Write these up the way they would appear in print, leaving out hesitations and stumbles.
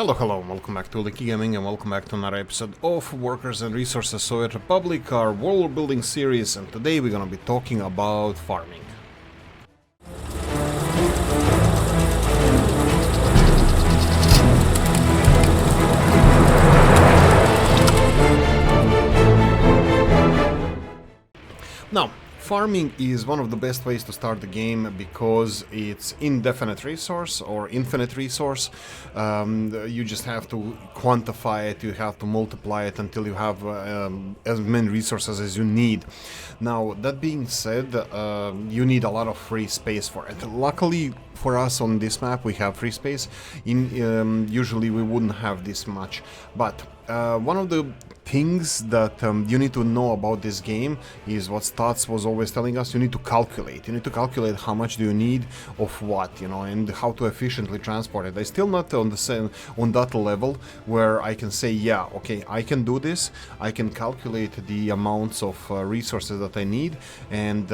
Hello, welcome back to Oolykee Gaming and welcome back to another episode of Workers and Resources Soviet Republic, our world building series, and today we're gonna be talking about farming. Now, farming is one of the best ways to start the game because it's indefinite resource or infinite resource. You just have to quantify it, you have to multiply it until you have as many resources as you need. Now, that being said, you need a lot of free space for it. Luckily for us on this map we have free space. Usually we wouldn't have this much, but one of the things that you need to know about this game is what Stats was always telling us. You need to calculate. You need to calculate how much do you need of what, and how to efficiently transport it. I'm still not on that level where I can say, yeah, okay, I can do this. I can calculate the amounts of resources that I need, and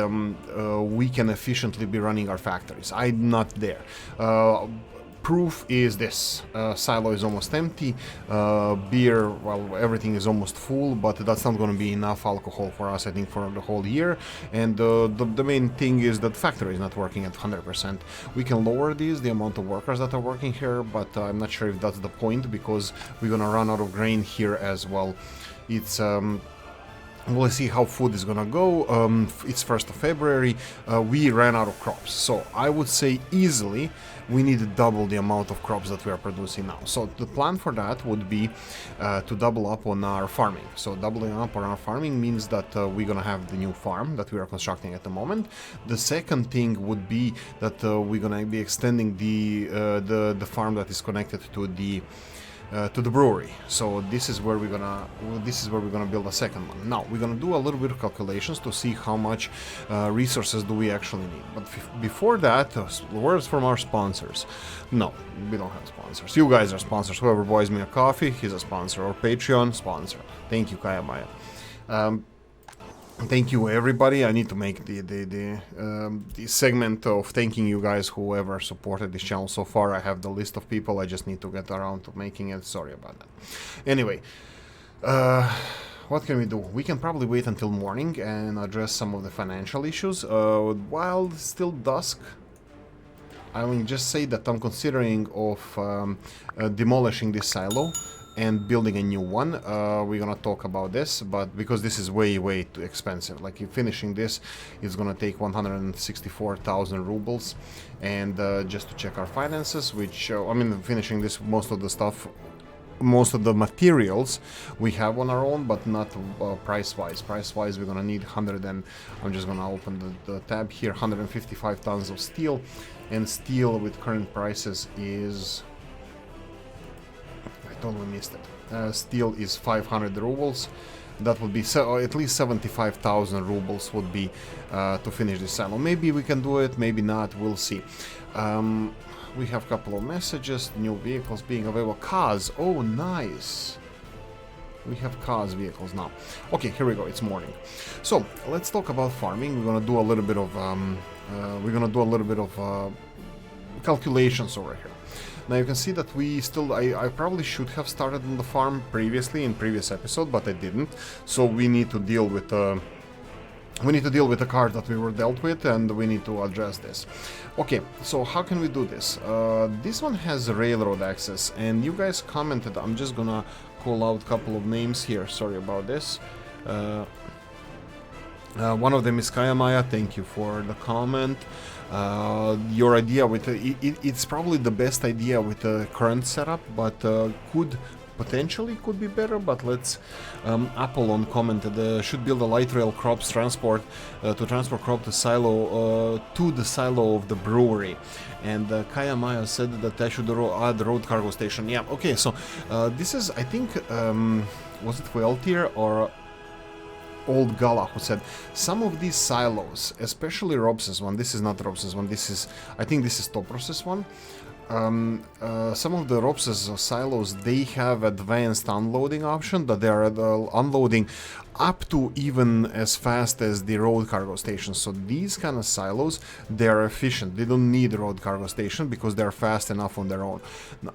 we can efficiently be running our factories. I'm not there. Proof is this. Silo is almost empty. Beer, well, everything is almost full, but that's not going to be enough alcohol for us, I think, for the whole year. And the main thing is that factory is not working at 100%. We can lower the amount of workers that are working here, but I'm not sure if that's the point, because we're going to run out of grain here as well. It's we'll see how food is gonna go. It's 1st of February. We ran out of crops, so I would say easily we need to double the amount of crops that we are producing now. So the plan for that would be to double up on our farming. So doubling up on our farming means that we're gonna have the new farm that we are constructing at the moment. The second thing would be that we're gonna be extending the farm that is connected to the brewery. So this is where we're gonna build a second one. Now we're gonna do a little bit of calculations to see how much resources do we actually need. But before that, words from our sponsors. No, we don't have sponsors. You guys are sponsors. Whoever buys me a coffee, he's a sponsor, or Patreon sponsor. Thank you, Kaya Maya. Thank you, everybody. I need to make the segment of thanking you guys, whoever supported this channel so far. I have the list of people. I just need to get around to making it. Sorry about that. Anyway, what can we do? We can probably wait until morning and address some of the financial issues. While it's still dusk, I will just say that I'm considering of demolishing this silo and building a new one. We're gonna talk about this, but because this is way too expensive. Like, finishing this is gonna take 164,000 rubles, and just to check our finances, which finishing this, most of the materials we have on our own, but not price-wise. Price-wise, we're gonna need 100 and I'm just gonna open the tab here. 155 tons of steel, and steel with current prices is, totally missed it. Steel is 500 rubles. That would be at least 75,000 rubles would be to finish this silo. Maybe we can do it, maybe not, we'll see. We have a couple of messages. New vehicles being available. Cars, oh nice. We have cars vehicles now. Okay, here we go, it's morning. So let's talk about farming. We're gonna do a little bit of calculations over here. Now you can see that we still, I probably should have started on the farm previously in previous episode, but I didn't. So we need to deal with the cards that we were dealt with, and we need to address this. Okay, so how can we do this? This one has railroad access, and you guys commented. I'm just gonna call out a couple of names here. Sorry about this. One of them is Kaya Maya. Thank you for the comment. Your idea with it's probably the best idea with the current setup, but potentially could be better. But let's Apollon commented should build a light rail crops transport to transport crop to the silo of the brewery. And Kaya Maya said that I should add road cargo station. Yeah, okay, so this is, I think, was it Weltier or Old Gala who said some of these silos, especially Robs's one, this is not Robs's one, this is, I think this is Topros' one, Some of the ROPS silos, they have advanced unloading option that they are unloading up to even as fast as the road cargo stations. So these kind of silos, they are efficient. They don't need a road cargo station because they're fast enough on their own.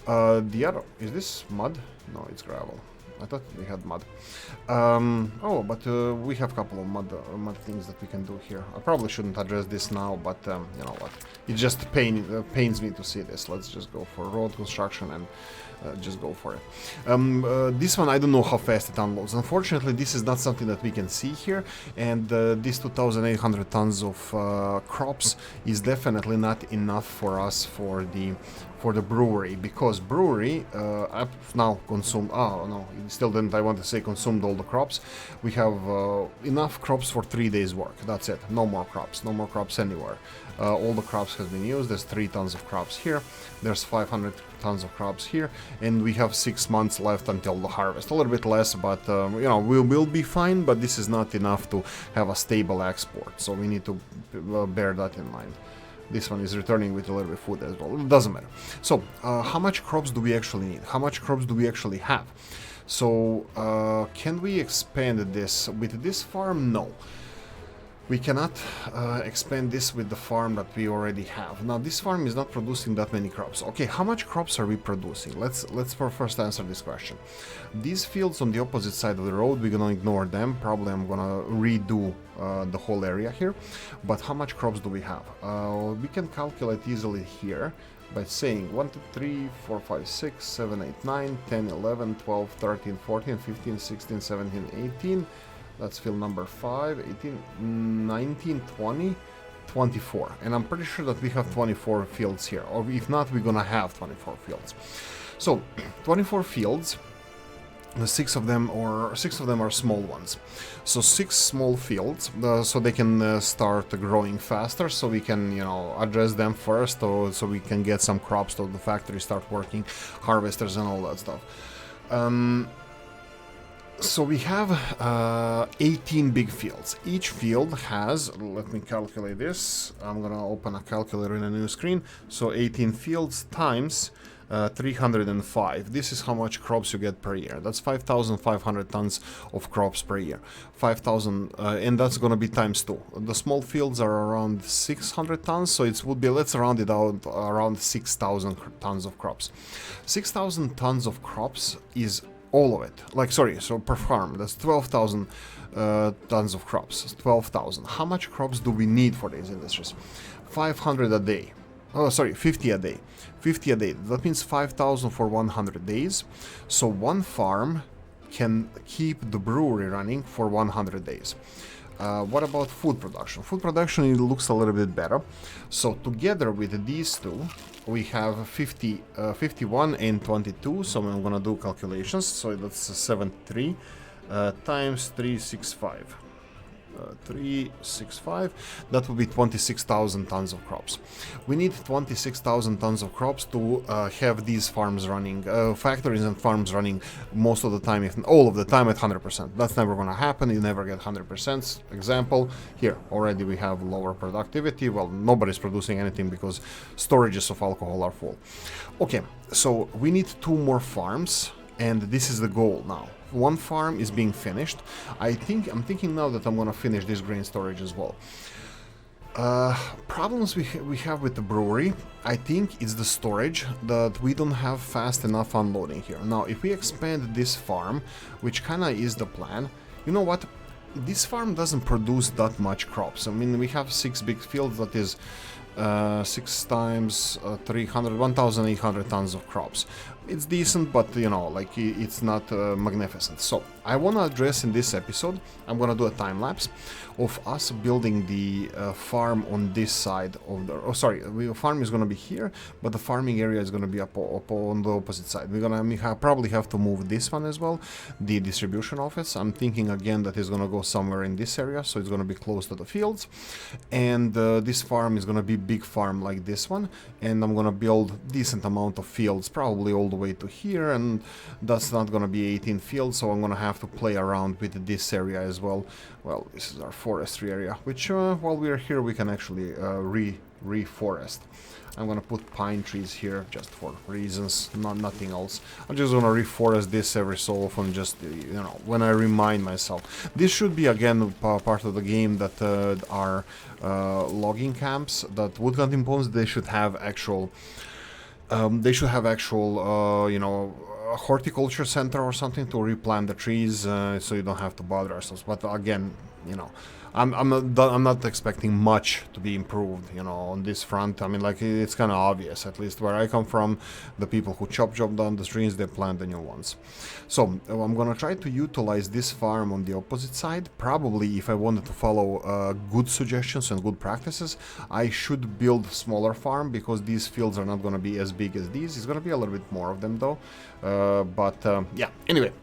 The other, is this mud? No, it's gravel. I thought we had mud. Oh, but we have a couple of mud things that we can do here. I probably shouldn't address this now, but you know what? It just pains me to see this. Let's just go for road construction and just go for it. This one, I don't know how fast it unloads. Unfortunately, this is not something that we can see here, and this 2,800 tons of crops is definitely not enough for us for the brewery, because brewery now consumed, oh no, it still didn't, I want to say consumed all the crops. We have enough crops for 3 days work, that's it, no more crops anywhere. All the crops has been used. There's 3 tons of crops here, there's 500 tons of crops here, and we have 6 months left until the harvest. A little bit less, but you know, we will be fine, but this is not enough to have a stable export, so we need to bear that in mind. This one is returning with a little bit of food as well. It doesn't matter. So, how much crops do we actually need? How much crops do we actually have? So, can we expand this with this farm? No. We cannot expand this with the farm that we already have. Now, this farm is not producing that many crops. Okay, how much crops are we producing? Let's first answer this question. These fields on the opposite side of the road, we're gonna ignore them. Probably I'm gonna redo the whole area here. But how much crops do we have? We can calculate easily here by saying 1, 2, 3, 4, 5, 6, 7, 8, 9, 10, 11, 12, 13, 14, 15, 16, 17, 18. That's field number 5, 18, 19, 20, 24. And I'm pretty sure that we have 24 fields here. Or if not, we're gonna have 24 fields. So, 24 fields, 6 of them are small ones. So 6 small fields, so they can start growing faster, so we can, you know, address them first, so we can get some crops to the factory, start working, harvesters and all that stuff. So we have 18 big fields. Each field has, let me calculate this, I'm gonna open a calculator in a new screen. So 18 fields times 305. This is how much crops you get per year. That's 5,500 tons of crops per year. 5,000, and that's gonna be times 2. The small fields are around 600 tons, so it would be, let's round it out, around 6,000 tons of crops. 6,000 tons of crops is all of it. Like, sorry, so per farm, that's 12,000 tons of crops. 12,000. How much crops do we need for these industries? 500 a day. Oh, sorry, 50 a day. 50 a day. That means 5,000 for 100 days. So one farm can keep the brewery running for 100 days. What about food production? Food production, it looks a little bit better. So together with these two, we have 51 and 22. So I'm gonna do calculations. So that's 73 times 365. 365, that would be 26,000 tons of crops. We need 26,000 tons of crops to have these farms running, factories and farms running most of the time, if all of the time, at 100%. That's never going to happen. You never get 100%. Example, here already we have lower productivity. Well, nobody's producing anything because storages of alcohol are full. Okay, so we need 2 more farms, and this is the goal now. One farm is being finished. I'm thinking now that I'm gonna finish this grain storage as well. Problems we have with the brewery, I think it's the storage, that we don't have fast enough unloading here. Now, if we expand this farm, which kinda is the plan, you know what? This farm doesn't produce that much crops. I mean, we have 6 big fields, that is 6 times 300, 1,800 tons of crops. It's decent, but you know, like, it's not magnificent. So I want to address in this episode, I'm gonna do a time lapse of us building the farm on this side of the, oh sorry, the farm is gonna be here, but the farming area is gonna be up on the opposite side. We're gonna probably have to move this one as well, the distribution office. I'm thinking again that it's gonna go somewhere in this area, so it's gonna be close to the fields, and this farm is gonna be big farm like this one, and I'm gonna build decent amount of fields, probably all the way to here, and that's not gonna be 18 fields, so I'm gonna have to play around with this area as well. Well, this is our forestry area, which while we're here we can actually reforest. I'm gonna put pine trees here just for reasons, nothing else. I'm just gonna reforest this every so often, just you know, when I remind myself. This should be again part of the game that are logging camps, that woodcut imposts. They should have actual, you know, a horticulture center or something to replant the trees, so you don't have to bother ourselves. But again, you know, I'm not expecting much to be improved, you know, on this front. I mean, like, it's kind of obvious, at least where I come from. The people who chop down the trees, they plant the new ones. So I'm gonna try to utilize this farm on the opposite side. Probably, if I wanted to follow good suggestions and good practices, I should build a smaller farm, because these fields are not gonna be as big as these. It's gonna be a little bit more of them though. Yeah, anyway.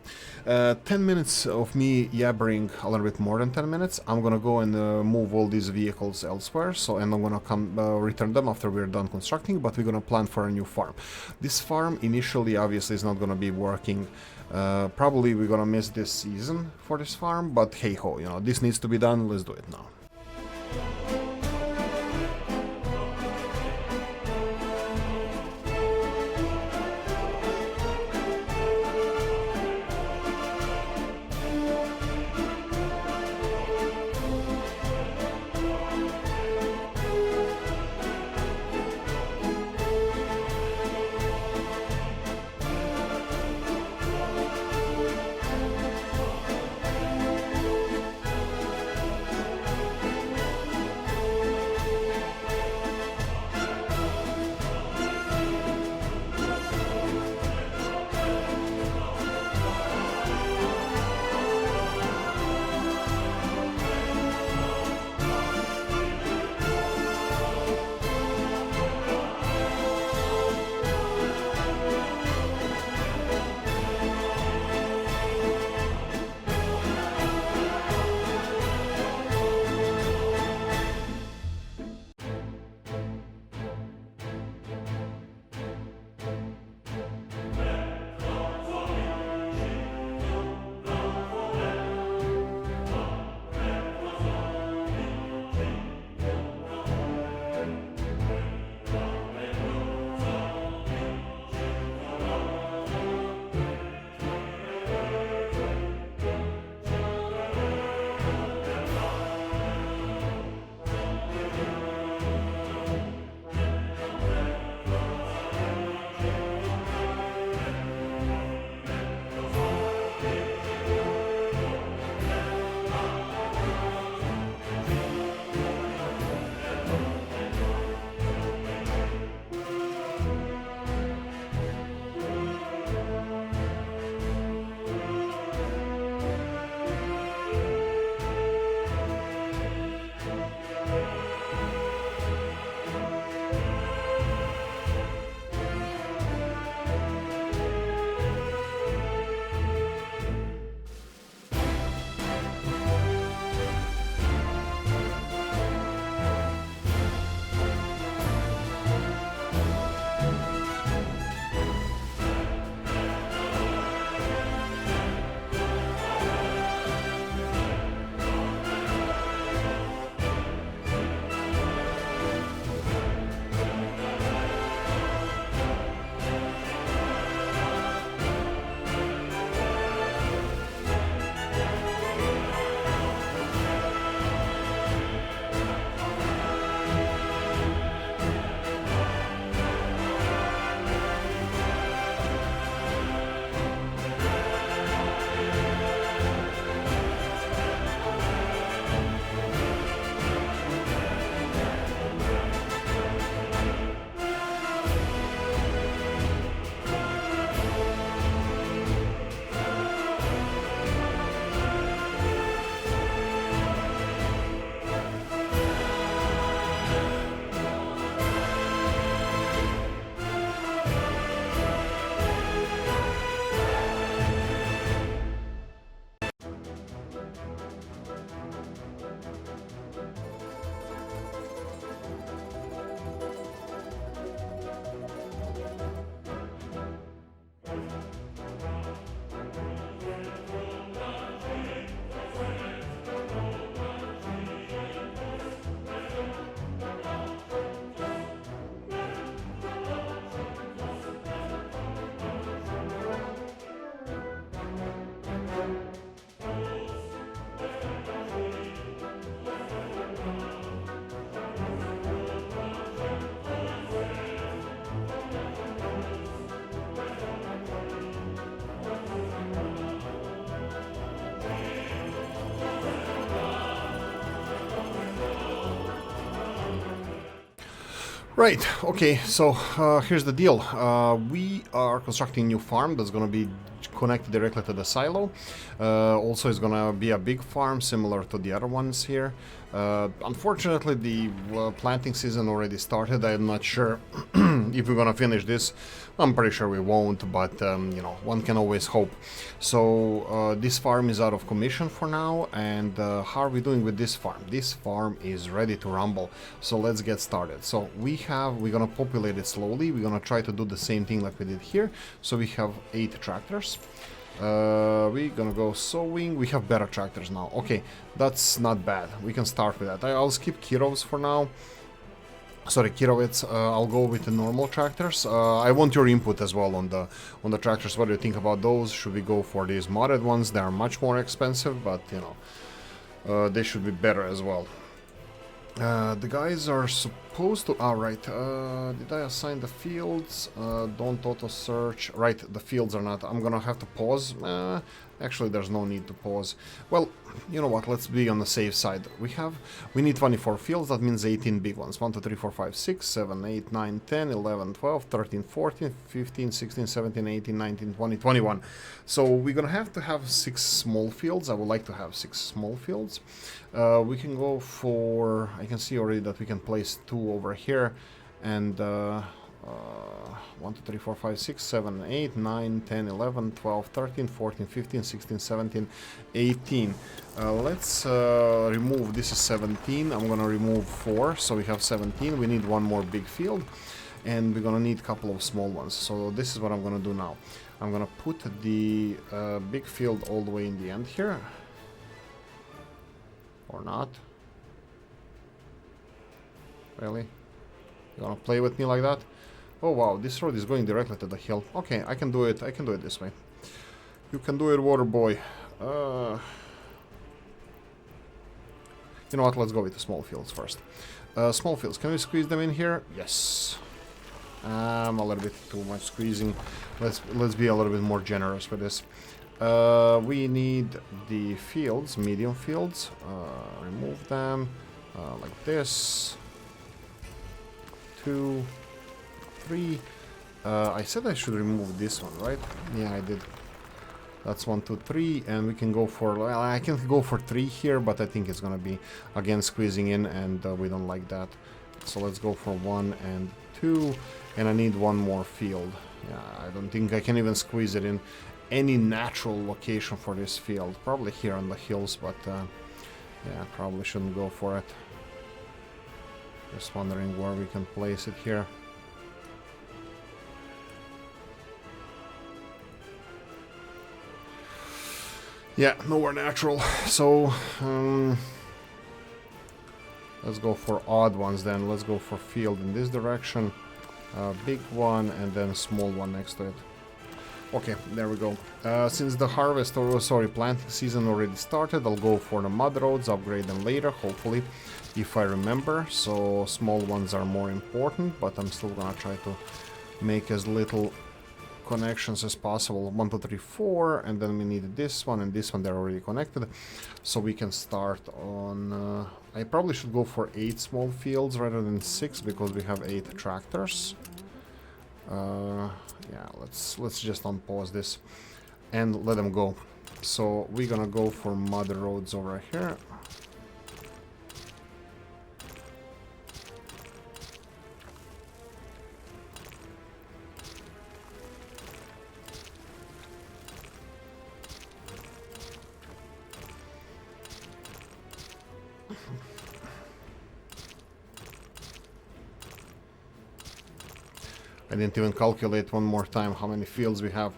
10 minutes of me yabbering, a little bit more than 10 minutes. I'm gonna go and move all these vehicles elsewhere, and I'm gonna come return them after we're done constructing, but we're gonna plan for a new farm. This farm initially obviously is not gonna be working. Probably we're gonna miss this season for this farm, but hey ho, you know, this needs to be done, let's do it now. Right, okay, so here's the deal. We are constructing a new farm that's gonna be connected directly to the silo. Also, it's gonna be a big farm similar to the other ones here. Unfortunately, the planting season already started. I'm not sure if we're gonna finish this. I'm pretty sure we won't, but you know, one can always hope. So this farm is out of commission for now, and how are we doing with this farm? This farm is ready to rumble, so let's get started. So we're gonna populate it slowly. We're gonna try to do the same thing like we did here. So we have 8 tractors. We're gonna go sowing. We have better tractors now. Okay, that's not bad. We can start with that. I'll skip Kirovs for now. Sorry, Kirovets. I'll go with the normal tractors. I want your input as well on the tractors. What do you think about those? Should we go for these modded ones? They are much more expensive, but you know, they should be better as well. The guys are supposed to... Alright, did I assign the fields? Don't auto-search. Right, the fields are not... I'm gonna have to pause. Actually, there's no need to pause. Well, you know what, let's be on the safe side. We need 24 fields, that means 18 big ones. 1, 2, 3, 4, 5, 6, 7, 8, 9, 10, 11, 12, 13, 14, 15, 16, 17, 18, 19, 20, 21. So we're gonna have to have 6 small fields. I would like to have 6 small fields. We can go for... I can see already that we can place 2 over here, and 1, 2, 3, 4, 5, 6, 7, 8, 9, 10, 11, 12, 13, 14, 15, 16, 17, 18. Let's remove... This is 17. I'm gonna remove 4, so we have 17. We need 1 more big field, and we're gonna need a couple of small ones. So this is what I'm gonna do now. I'm gonna put the big field all the way in the end here. Or not. Really? You wanna play with me like that? Oh wow, this road is going directly to the hill. Okay, I can do it this way. You can do it, water boy. You know what, let's go with the small fields first. Small fields, can we squeeze them in here? Yes. A little bit too much squeezing. Let's be a little bit more generous with this. We need the fields, medium fields. Remove them like this. 2, 3. I said I should remove this one, right? Yeah, I did. That's 1, 2, 3, and we can go for... Well, I can go for 3 here, but I think it's gonna be again squeezing in, and we don't like that. So let's go for 1 and 2, and I need 1 more field. Yeah, I don't think I can even squeeze it in any natural location for this field. Probably here on the hills, but yeah, probably shouldn't go for it. Just wondering where we can place it here. Yeah, nowhere natural. So let's go for odd ones then. Let's go for field in this direction. Big one and then small one next to it. Okay, there we go. Since the harvest, or sorry, planting season already started, I'll go for the mud roads, upgrade them later, hopefully, if I remember. So small ones are more important, but I'm still gonna try to make as little connections as possible. 1, 2, 3, 4, and then we need this one and this one. They're already connected, so we can start on... I probably should go for 8 small fields rather than 6, because we have 8 tractors. Yeah, let's just unpause this and let them go. So we're gonna go for mud roads over here. I didn't even calculate one more time how many fields we have.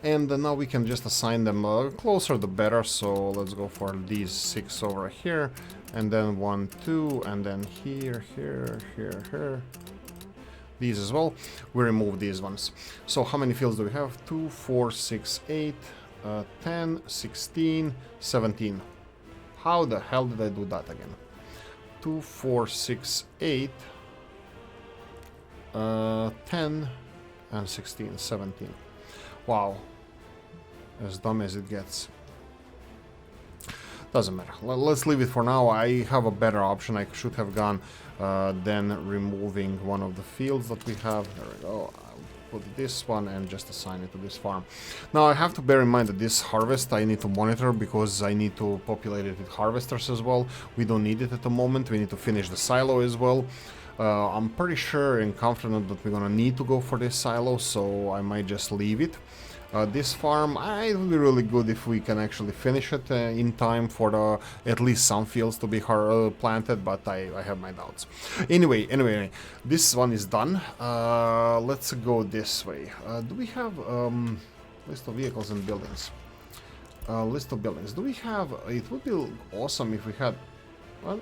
And now we can just assign them closer the better. So let's go for these 6 over here. And then 1, 2, and then here, here, here, here. These as well. We remove these ones. So how many fields do we have? 2, 4, 6, 8, 10, 16, 17. How the hell did I do that again? 2, 4, 6, 8... 10 and 16, 17. Wow. As dumb as it gets. Doesn't matter. Let's leave it for now. I have a better option. I should have gone then removing one of the fields that we have. There we go. I'll put this one and just assign it to this farm. Now I have to bear in mind that this harvest I need to monitor because I need to populate it with harvesters as well. We don't need it at the moment. We need to finish the silo as well. I'm pretty sure and confident that we're gonna need to go for this silo, so I might just leave it. This farm, it would be really good if we can actually finish it in time for at least some fields to be planted, but I have my doubts. Anyway, this one is done. Let's go this way. Do we have list of vehicles and buildings? List of buildings. Do we have? It would be awesome if we had. What?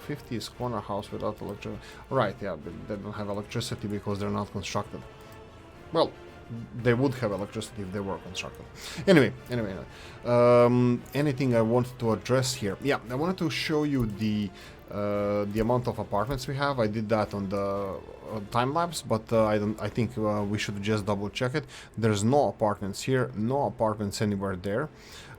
50's corner house without electricity. Right, yeah, but they don't have electricity because they're not constructed. Well, they would have electricity if they were constructed. Anyway, anything I wanted to address here? Yeah, I wanted to show you the amount of apartments we have. I did that on the time-lapse, but I think we should just double check it. There's no apartments here, no apartments anywhere there.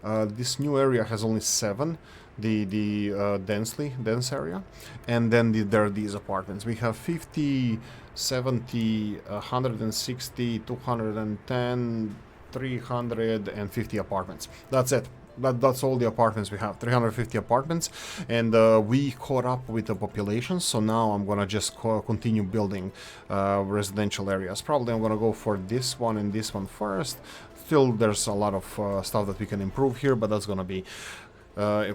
This new area has only 7. The dense area, and then there are these apartments. We have 50, 70, 160, 210, 350 apartments. That's it. That's all the apartments we have. 350 apartments, and we caught up with the population, so now I'm gonna just continue building residential areas. Probably I'm gonna go for this one and this one first. Still, there's a lot of stuff that we can improve here, but that's gonna be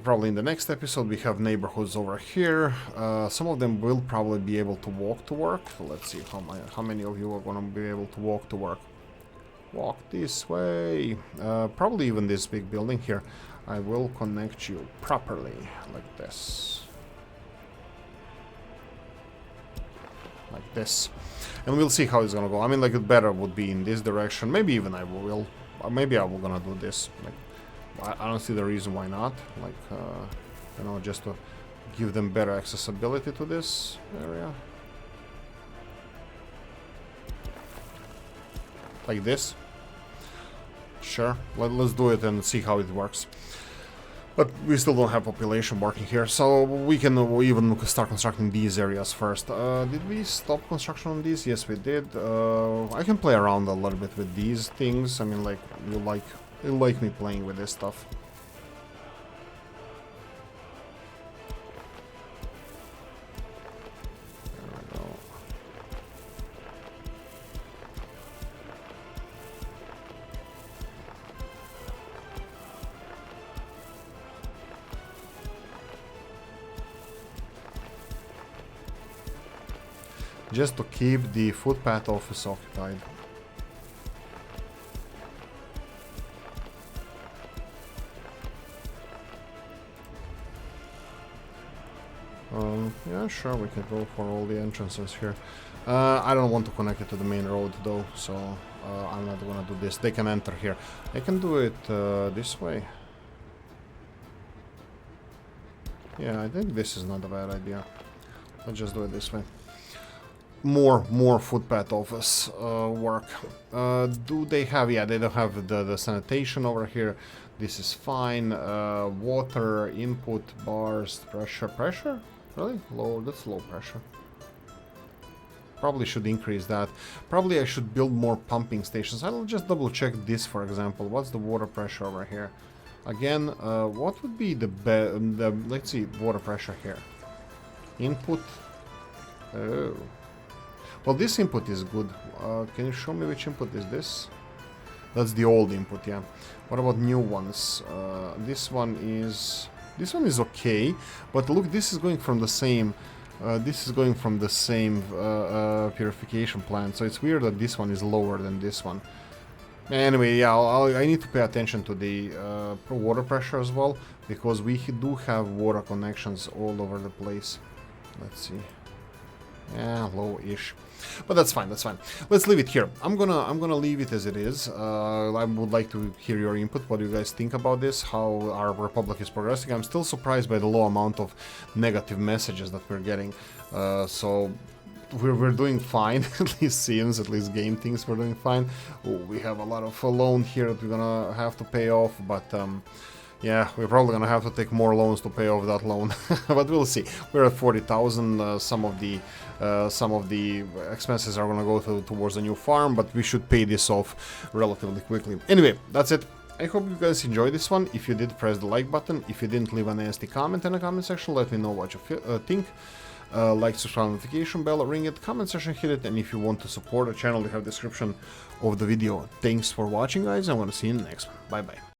probably in the next episode. We have neighborhoods over here. Some of them will probably be able to walk to work. Let's see how many of you are going to be able to walk to work. Walk this way. Probably even this big building here. I will connect you properly like this. Like this. And we'll see how it's going to go. I mean, like, it better would be in this direction. Maybe even I will. Maybe I will going to do this. Like, I don't see the reason why not, like, you know, just to give them better accessibility to this area. Like this. Sure, let's do it and see how it works. But we still don't have population working here, so we can even start constructing these areas first. Did we stop construction on these? Yes, we did. I can play around a little bit with these things. I mean, like, you like me playing with this stuff. There we go. Just to keep the footpath office occupied. Yeah, sure, we can go for all the entrances here. I don't want to connect it to the main road though, so I'm not gonna do this. They can enter here. I can do it this way. Yeah, I think this is not a bad idea. Let's just do it this way. More footpath office work. Do they have? Yeah, they don't have the sanitation over here. This is fine. Water input bars, pressure. Really low. That's low pressure. Probably should increase that. Probably I should build more pumping stations. I'll just double check this, for example. What's the water pressure over here? Again, what would be the let's see, water pressure here. Input. Oh. Well, this input is good. Can you show me which input is this? That's the old input, yeah. What about new ones? This one is okay, but look, this is going from the same. Purification plant, so it's weird that this one is lower than this one. Anyway, yeah, I need to pay attention to the water pressure as well, because we do have water connections all over the place. Let's see. Yeah, low-ish. But that's fine, that's fine. Let's leave it here. I'm gonna leave it as it is. I would like to hear your input. What do you guys think about this? How our republic is progressing? I'm still surprised by the low amount of negative messages that we're getting. So we're doing fine. At least seems, at least game thinks we're doing fine. Oh, we have a lot of loan here that we're gonna have to pay off, but Yeah, we're probably gonna have to take more loans to pay off that loan, but we'll see. We're at 40,000. Some of the expenses are gonna go towards the new farm, but we should pay this off relatively quickly. Anyway, that's it. I hope you guys enjoyed this one. If you did, press the like button. If you didn't, leave a nasty comment in the comment section. Let me know what you think. Like, subscribe, notification bell, ring it, comment section, hit it, and if you want to support the channel, you have description of the video. Thanks for watching, guys. I'm gonna see you in the next one. Bye bye.